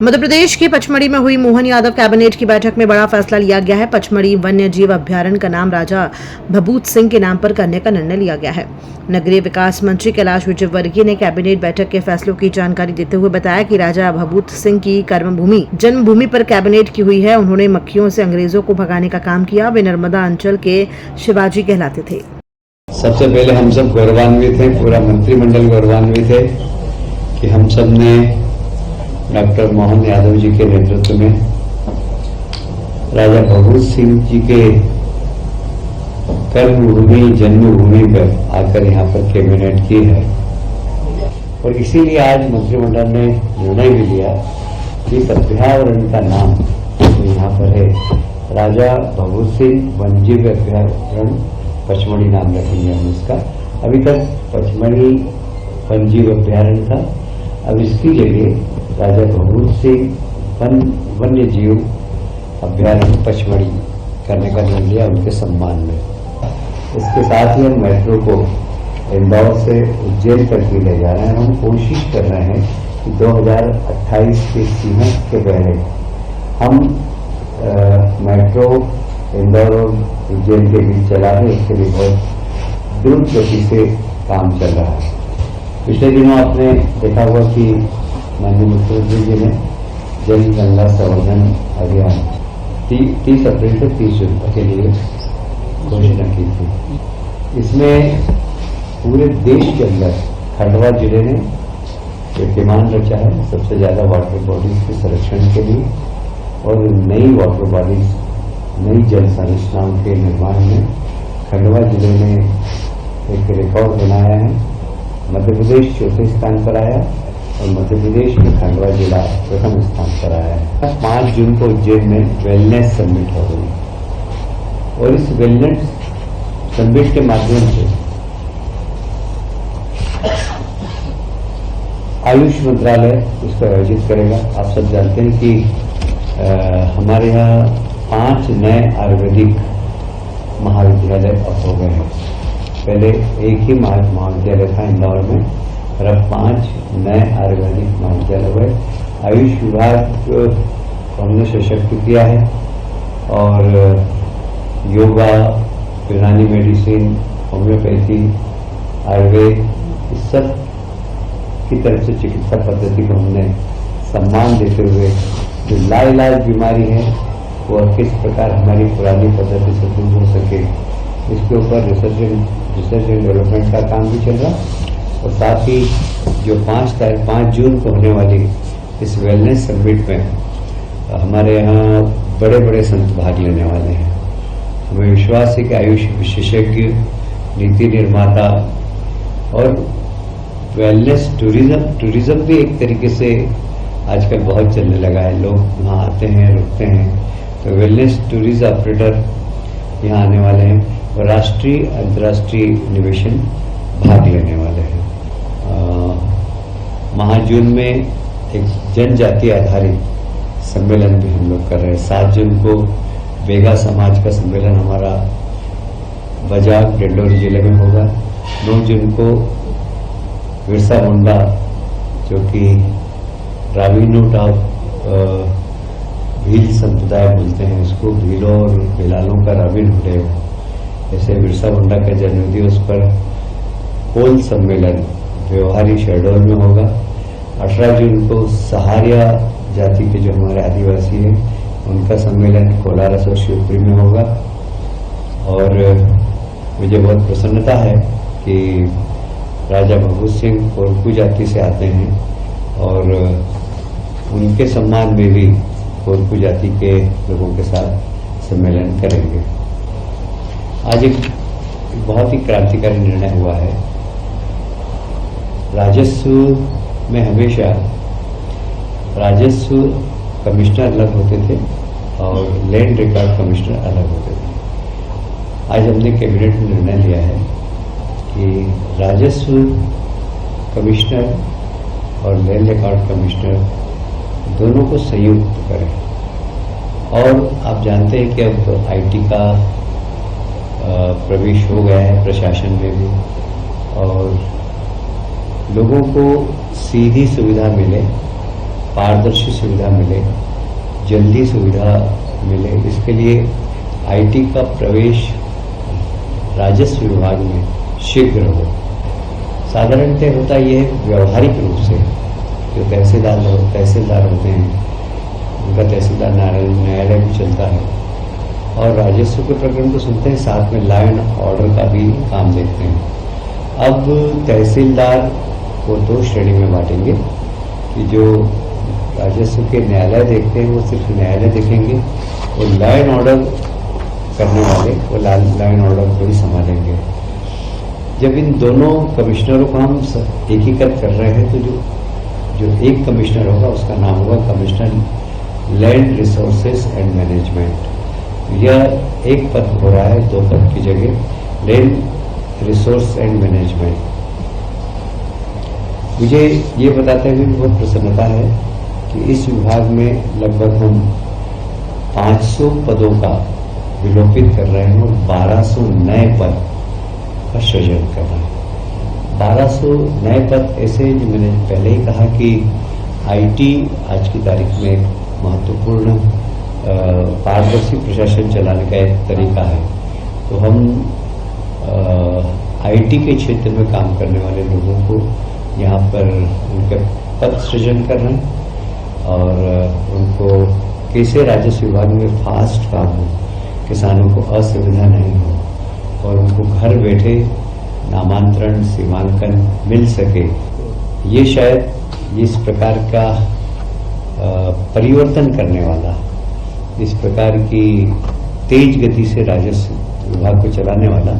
मध्य प्रदेश के पचमढ़ी में हुई मोहन यादव कैबिनेट की बैठक में बड़ा फैसला लिया गया है। पचमढ़ी वन्य जीव अभ्यारण्य का नाम राजा भभूत सिंह के नाम पर करने का निर्णय लिया गया है। नगरीय विकास मंत्री कैलाश विजयवर्गीय ने कैबिनेट बैठक के फैसलों की जानकारी देते हुए बताया कि राजा भभूत सिंह की कर्मभूमि जन्मभूमि पर कैबिनेट की हुई है। उन्होंने मक्खियों से अंग्रेजों को भगाने का काम किया। वे नर्मदा अंचल के शिवाजी कहलाते थे। सबसे पहले हम सब गौरवान्वित हैं, पूरा मंत्रिमंडल गौरवान्वित है कि हम सब ने डॉक्टर मोहन यादव जी के नेतृत्व में राजा भभूत सिंह जी के कर्मभूमि जन्मभूमि पर आकर यहाँ पर कैबिनेट की है। और इसीलिए आज मंत्रिमंडल ने निर्णय भी लिया कि इस अभ्यारण्य का नाम जो यहाँ पर है राजा भभूत सिंह वन्यजीव अभ्यारण्य पचमढ़ी नाम रखेंगे हम इसका। अभी तक पचमढ़ी वन्यजीव अभ्यारण्य था, अब इसकी जगह राजा भभूत सिंह वन्य जीव अभ्यारण्य पचमढ़ी करने का निर्णय लिया उनके सम्मान में। इसके साथ ही हम मेट्रो को इंदौर से उज्जैन तक भी ले जा रहे हैं। हम कोशिश कर रहे हैं कि 2028 के सीजन के पहले हम मेट्रो इंदौर और उज्जैन के बीच चला रहे। इसके लिए बहुत द्रुत गति से काम चल रहा है। पिछले दिनों आपने देखा हुआ कि माननीय मुख्यमंत्री जी ने जल गंगा संवर्धन अभियान 30 अप्रैल से 30 जून के लिए घोषणा की थी। इसमें पूरे देश के अंदर खंडवा जिले ने कीर्तिमान रचा है सबसे ज्यादा वाटर बॉडीज के संरक्षण के लिए और नई वाटर बॉडीज नई जल संरचनाओं के निर्माण में खंडवा जिले ने एक रिकॉर्ड बनाया है। मध्य प्रदेश चौथे स्थान पर आया और मध्य प्रदेश में खंडवा जिला प्रथम स्थान पर आया है। 5 जून को उज्जैन में वेलनेस समिट हो गई और इस वेलनेस समिट के माध्यम से आयुष मंत्रालय इसको आयोजित करेगा। आप सब जानते हैं कि हमारे यहाँ 5 नए आयुर्वेदिक महाविद्यालय अब हो गए हैं। पहले एक ही महाविद्यालय था इंदौर में और अब 5 नए आयुर्वेदिक महाविद्यालय हुए। आयुष विभाग को हमने सशक्त किया है और योगा, यूनानी मेडिसिन, होम्योपैथी, आयुर्वेद इस सब की तरफ से चिकित्सा पद्धति को हमने सम्मान देते हुए जो लाइलाज बीमारी है वो किस प्रकार हमारी पुरानी पद्धति से दूर हो सके इसके ऊपर रिसर्च एंड डेवलपमेंट का काम भी चल रहा। और साथ ही जो 5 जून को होने वाली इस वेलनेस समिट में हमारे यहाँ बड़े बड़े संत भाग लेने वाले हैं। हमें विश्वास है कि आयुष विशेषज्ञ, नीति निर्माता और वेलनेस टूरिज्म भी एक तरीके से आजकल बहुत चलने लगा है। लोग वहाँ आते हैं, रुकते हैं, तो वेलनेस टूरिज्म ऑपरेटर यहाँ आने वाले हैं और राष्ट्रीय अंतर्राष्ट्रीय निवेशन भाग लेने वाले हैं। महाजून में एक जनजाति आधारित सम्मेलन भी हम लोग कर रहे हैं। 7 जून को बेगा समाज का सम्मेलन हमारा बजाग डिंडोरी जिले में होगा। 9 जून को बिरसा मुंडा जो कि रावीनूट ऑफ भील संप्रदाय बोलते हैं, उसको भीलों और भिलालों का रावीनूट है। जैसे बिरसा मुंडा का जन्म दिवस पर कोल सम्मेलन व्यवहारी शहडोल में होगा। 18 जून को सहारिया जाति के जो हमारे आदिवासी हैं उनका सम्मेलन कोलारस और शिवपुरी में होगा। और मुझे बहुत प्रसन्नता है कि राजा भभूत सिंह कोरकू जाति से आते हैं और उनके सम्मान में भी कोरकू जाति के लोगों के साथ सम्मेलन करेंगे। आज एक बहुत ही क्रांतिकारी निर्णय हुआ है। राजस्व में हमेशा राजस्व कमिश्नर अलग होते थे और लैंड रिकॉर्ड कमिश्नर अलग होते थे। आज हमने कैबिनेट में निर्णय लिया है कि राजस्व कमिश्नर और लैंड रिकॉर्ड कमिश्नर दोनों को संयुक्त करें। और आप जानते हैं कि अब आईटी का प्रवेश हो गया है प्रशासन में भी और लोगों को सीधी सुविधा मिले पारदर्शी सुविधा मिले, जल्दी सुविधा मिले, इसके लिए आईटी का प्रवेश राजस्व विभाग में शीघ्र हो। साधारणतः होता यह है व्यवहारिक रूप से जो तहसीलदार होते हैं, उनका तहसीलदार न्यायालय भी चलता है और राजस्व के प्रकरण तो सुनते हैं, साथ में लॉ एंड ऑर्डर का भी काम देखते हैं। अब तहसीलदार को दो श्रेणी में बांटेंगे कि जो राजस्व के न्यायालय देखते हैं वो सिर्फ न्यायालय देखेंगे और लॉ एंड ऑर्डर करने वाले वो लॉ एंड ऑर्डर को ही संभालेंगे। जब इन दोनों कमिश्नरों को हम एकीकृत कर रहे हैं तो जो एक कमिश्नर होगा उसका नाम होगा commissioner land resources and management. यह एक पद हो रहा है, दो पद की जगह लैंड रिसोर्स एंड मैनेजमेंट। मुझे ये बताते हुए बहुत प्रसन्नता है कि इस विभाग में लगभग हम 500 पदों का विलोपित कर रहे हैं और 1200 नए पद का सृजन कर रहे हैं। 1200 नए पद ऐसे जो मैंने पहले ही कहा कि आईटी आज की तारीख में एक महत्वपूर्ण पारदर्शी प्रशासन चलाने का एक तरीका है। तो हम आईटी के क्षेत्र में काम करने वाले लोगों को यहाँ पर उनके पद सृजन कर रहे हैं और उनको कैसे राजस्व विभाग में फास्ट काम हो, किसानों को असुविधा नहीं हो और उनको घर बैठे नामांतरण सीमांकन मिल सके। ये शायद इस प्रकार का परिवर्तन करने वाला, इस प्रकार की तेज गति से राजस्व विभाग को चलाने वाला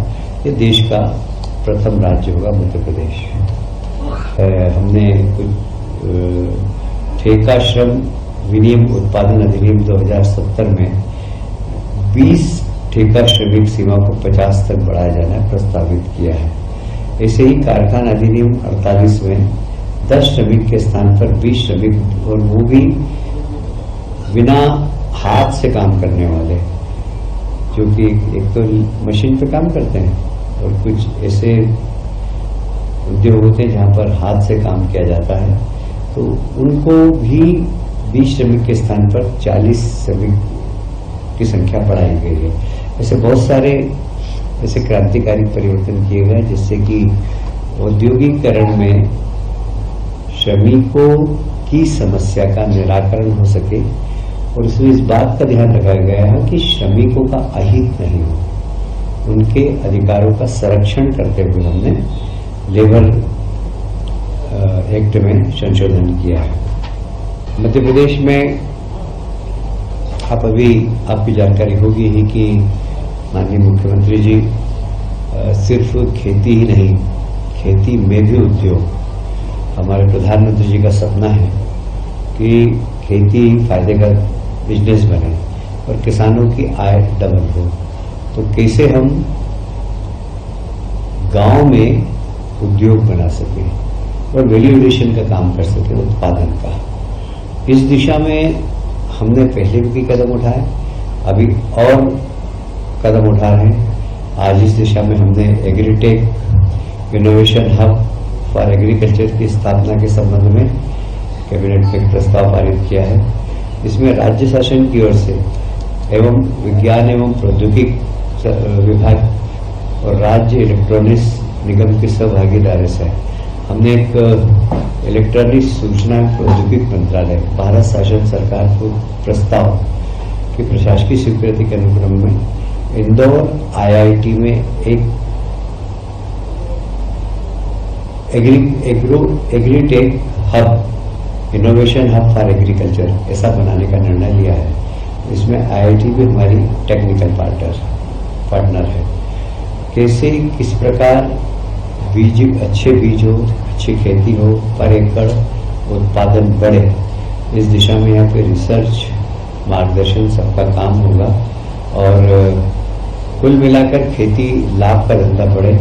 ये देश का प्रथम राज्य होगा मध्य प्रदेश। हमने कुछ ठेका श्रम विनियम उत्पादन अधिनियम 2070 में 20 ठेका श्रमिक सीमा को 50 तक बढ़ाया जाना प्रस्तावित किया है। ऐसे ही कारखाना अधिनियम 48 में 10 श्रमिक के स्थान पर 20 श्रमिक और वो भी बिना हाथ से काम करने वाले, जो कि एक तो मशीन पे काम करते हैं और कुछ ऐसे उद्योग होते हैं जहां पर हाथ से काम किया जाता है, तो उनको भी 20 श्रमिक के स्थान पर 40 श्रमिक की संख्या बढ़ाई गई है। ऐसे बहुत सारे ऐसे क्रांतिकारी परिवर्तन किए गए जिससे कि औद्योगिकरण में श्रमिकों की समस्या का निराकरण हो सके और इसमें इस बात का ध्यान रखा गया है कि श्रमिकों का अहित नहीं हो, उनके अधिकारों का संरक्षण करते हुए हमने लेबर एक्ट में संशोधन किया है। मध्य प्रदेश में आपकी जानकारी होगी ही कि माननीय मुख्यमंत्री जी सिर्फ खेती ही नहीं, खेती में भी उद्योग। हमारे प्रधानमंत्री जी का सपना है कि खेती फायदे का बिजनेस बने और किसानों की आय डबल हो। तो कैसे हम गांव में उद्योग बना सके और वैल्यू एडिशन का काम कर सके, उत्पादन का। इस दिशा में हमने पहले भी कदम उठाए, अभी और कदम उठा रहे हैं। आज इस दिशा में हमने agritech innovation hub for agriculture की स्थापना के संबंध में कैबिनेट में एक प्रस्ताव पारित किया है। इसमें राज्य शासन की ओर से एवं विज्ञान एवं प्रौद्योगिकी विभाग और राज्य इलेक्ट्रॉनिक्स निगम की सहभागीदारी से हमने एक इलेक्ट्रॉनिक सूचना प्रौद्योगिकी मंत्रालय भारत शासन सरकार को प्रस्ताव की प्रशासकीय स्वीकृति के अनुक्रम में इंदौर आईआईटी में एक agritech hub, innovation hub for agriculture ऐसा बनाने का निर्णय लिया है। इसमें आईआईटी भी हमारी टेक्निकल पार्टनर है। कैसे किस प्रकार अच्छे बीज हो, अच्छी खेती हो, पर एकड़ उत्पादन बढ़े, इस दिशा में यहाँ पे रिसर्च मार्गदर्शन सबका काम होगा और कुल मिलाकर खेती लाभ का धंधा बढ़े